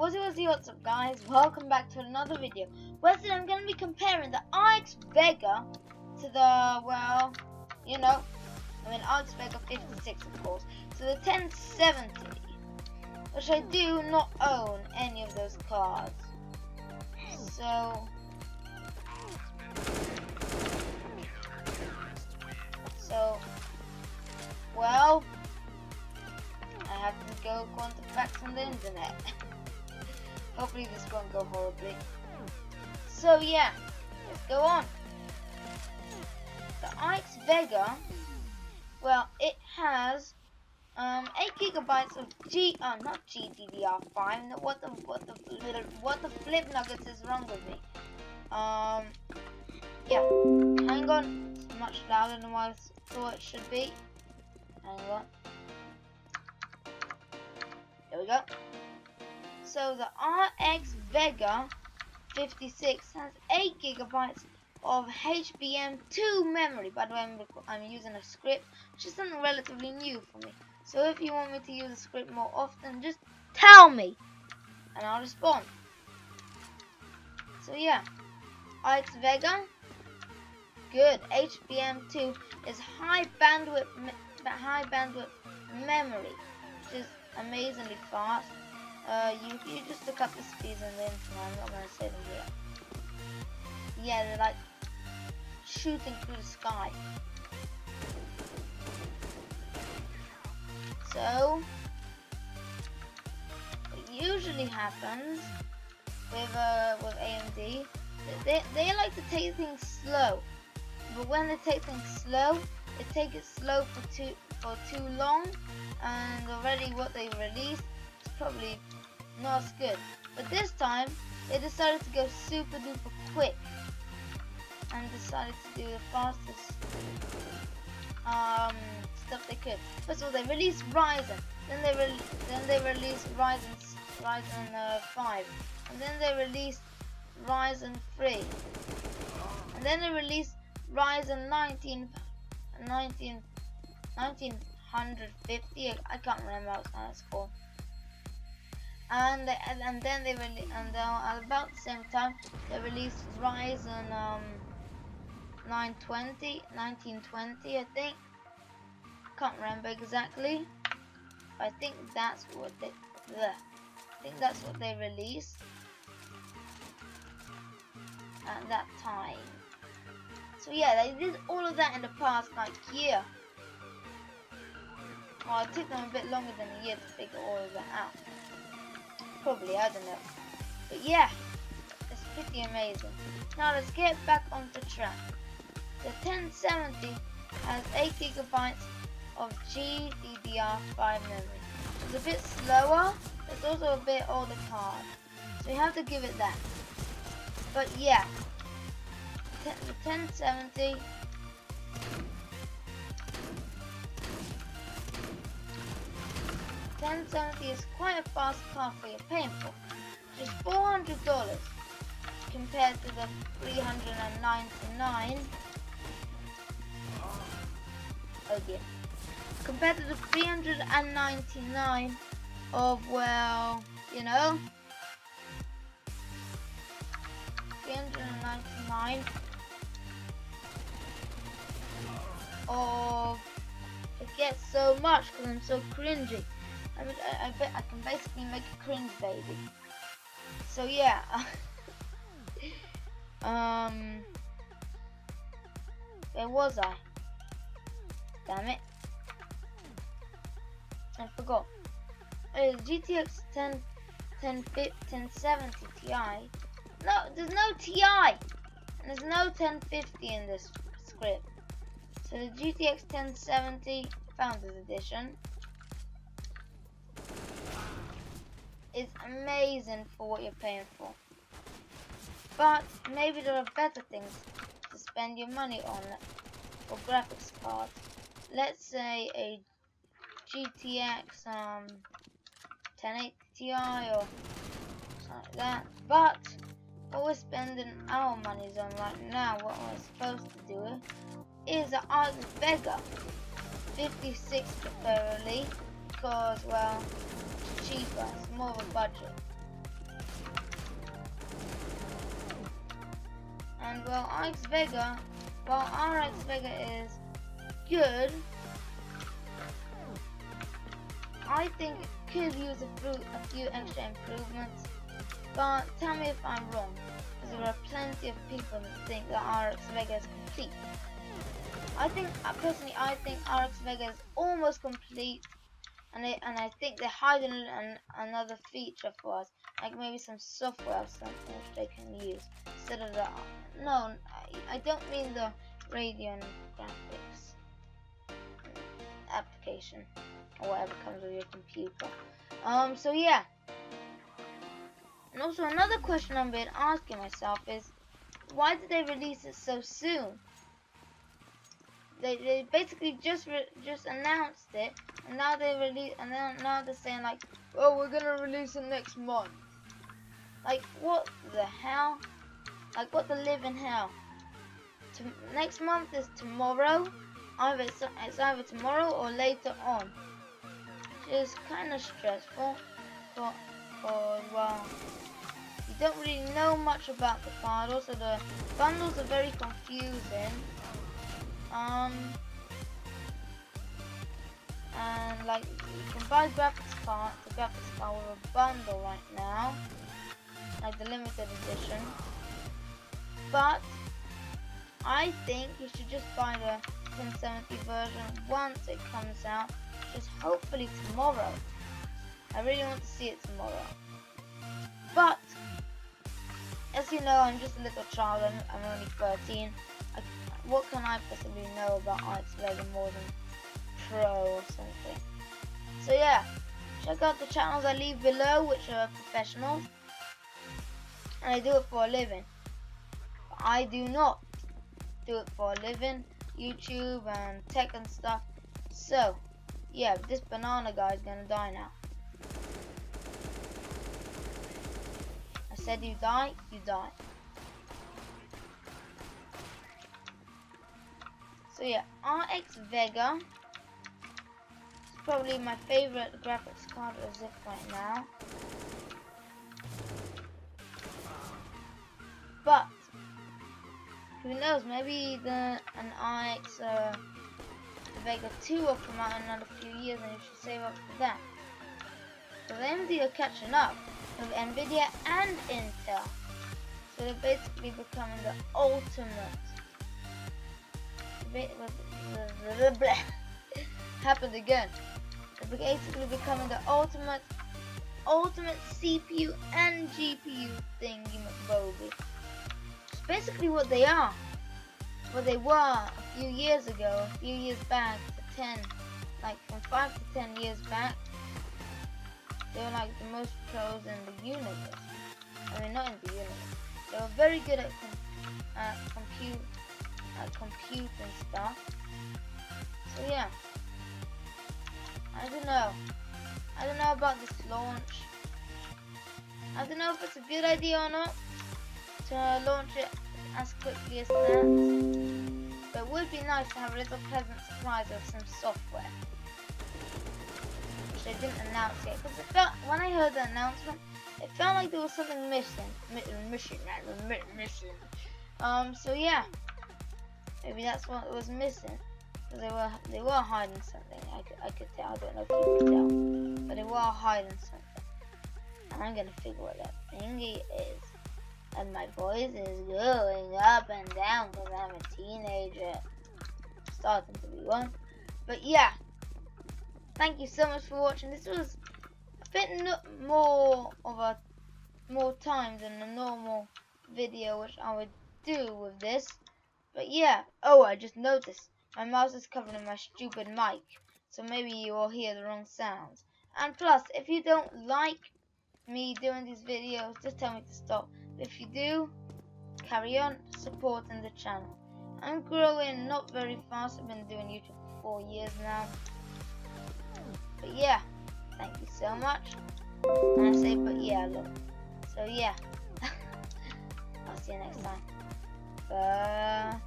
What's up guys, welcome back to another video. Well, today I'm going to be comparing the RX Vega to the, well, you know, RX Vega 56 of course, to the 1070, which I do not own any of those cards. So, well, I have to go quantum facts on the internet. Hopefully this won't go horribly. So yeah, let's go on. The RX Vega, well, it has 8 gigabytes of not GDDR5. What the flip nuggets is wrong with me? Yeah, hang on. It's much louder than what I thought it should be. Hang on. There we go. So the RX Vega 56 has 8 gigabytes of HBM2 memory. By the way, I'm using a script, which is something relatively new for me. So if you want me to use a script more often, just tell me, and I'll respond. So yeah, RX Vega, good. HBM2 is high bandwidth memory, which is amazingly fast. You just look up the speeds on the internet. I'm not going to say them here. Yeah, they're like shooting through the sky. So, what usually happens with AMD, they like to take things slow. But when they take things slow, they take it slow for too long, and already what they released is probably not as good. But this time they decided to go super duper quick and decided to do the fastest stuff they could. First of all, they released Ryzen, then they released Ryzen 5, and then they released Ryzen 3, and then they released Ryzen 1950. I can't remember how it's called. And then they at about the same time they released Ryzen 1920, I think. Can't remember exactly. I think that's what they released at that time. So yeah, they did all of that in the past year. Well, it took them a bit longer than a year to figure all of that out. Probably, I don't know. But yeah, it's pretty amazing. Now let's get back onto track. The 1070 has 8 gigabytes of GDDR5 memory. It's a bit slower, it's also a bit older card. So you have to give it that. But yeah, the 1070 is quite a fast card for you're paying for. It's $400 compared to the $399. Oh dear. Compared to the $399 of, well, you know, $399 of, forget so much because I'm so cringy. I bet I can basically make a cringe baby. So yeah, where was I? Damn it, I forgot. GTX 1070 Ti. No, there's no Ti, and there's no 1050 in this script. So the GTX 1070 Founders Edition is amazing for what you're paying for. But maybe there are better things to spend your money on for graphics cards. Let's say a GTX 1080 Ti or something like that. But what we're spending our monies on right now, what we're supposed to do, is the RX Vega 56 preferably, because, well, it's cheaper, it's more of a budget. And well, vega, while RX Vega is good, I think it could use a few extra improvements. But tell me if I'm wrong, because there are plenty of people that think that RX Vega is complete. Personally, I think RX Vega is almost complete, and I think they're hiding another feature for us, like maybe some software or something which they can use instead of the. No, I don't mean the Radeon graphics application or whatever comes with your computer. So yeah. And also another question I've been asking myself is, why did they release it so soon? They basically just announced it, and now now they're saying like, oh, we're gonna release it next month. Like, what the hell? Like, what the living hell? Next month is tomorrow. It's either tomorrow or later on. Which is kind of stressful. But well, you don't really know much about the card. Also, the bundles are very confusing. And like, you can buy the graphics card with a bundle right now, like the limited edition. But I think you should just buy the 1070 version once it comes out, just hopefully tomorrow. I really want to see it tomorrow. But as you know, I'm just a little child. I'm only 13. What can I possibly know about RX Vega more than pro or something? So yeah, check out the channels I leave below, which are professionals, and I do it for a living. I do not do it for a living, YouTube and tech and stuff. So yeah, this banana guy is gonna die now. I said you die, you die. So yeah, RX Vega is probably my favorite graphics card as of right now. But who knows? Maybe an RX Vega 2 will come out in another few years, and you should save up for that. So AMD are catching up with Nvidia and Intel. So they're basically becoming the ultimate. Happened again. They're basically becoming the ultimate CPU and GPU thingy McBobby. It's basically what they are. What they were a few years ago, a few years back to 10, like from 5 to 10 years back. They were like the most pros in the universe. I mean, not in the universe. They were very good at compute and stuff. So yeah, I don't know about this launch. I don't know if it's a good idea or not to launch it as quickly as that. But it would be nice to have a little pleasant surprise of some software, which they didn't announce yet. Because it felt, when I heard the announcement, it felt like there was something missing. So yeah. Maybe that's what was missing, because they were hiding something. I could tell. I don't know if you could tell, but they were hiding something. And I'm gonna figure what that thingy is. And my voice is going up and down because I'm a teenager, starting to be one. But yeah, thank you so much for watching. This was a bit more time than a normal video, which I would do with this. But yeah, oh, I just noticed my mouse is covered in my stupid mic, so maybe you will hear the wrong sounds. And plus, if you don't like me doing these videos, just tell me to stop. But if you do, carry on supporting the channel. I'm growing not very fast. I've been doing YouTube for 4 years now. But yeah, thank you so much. And I say, but yeah, look. So yeah, I'll see you next time. Bye.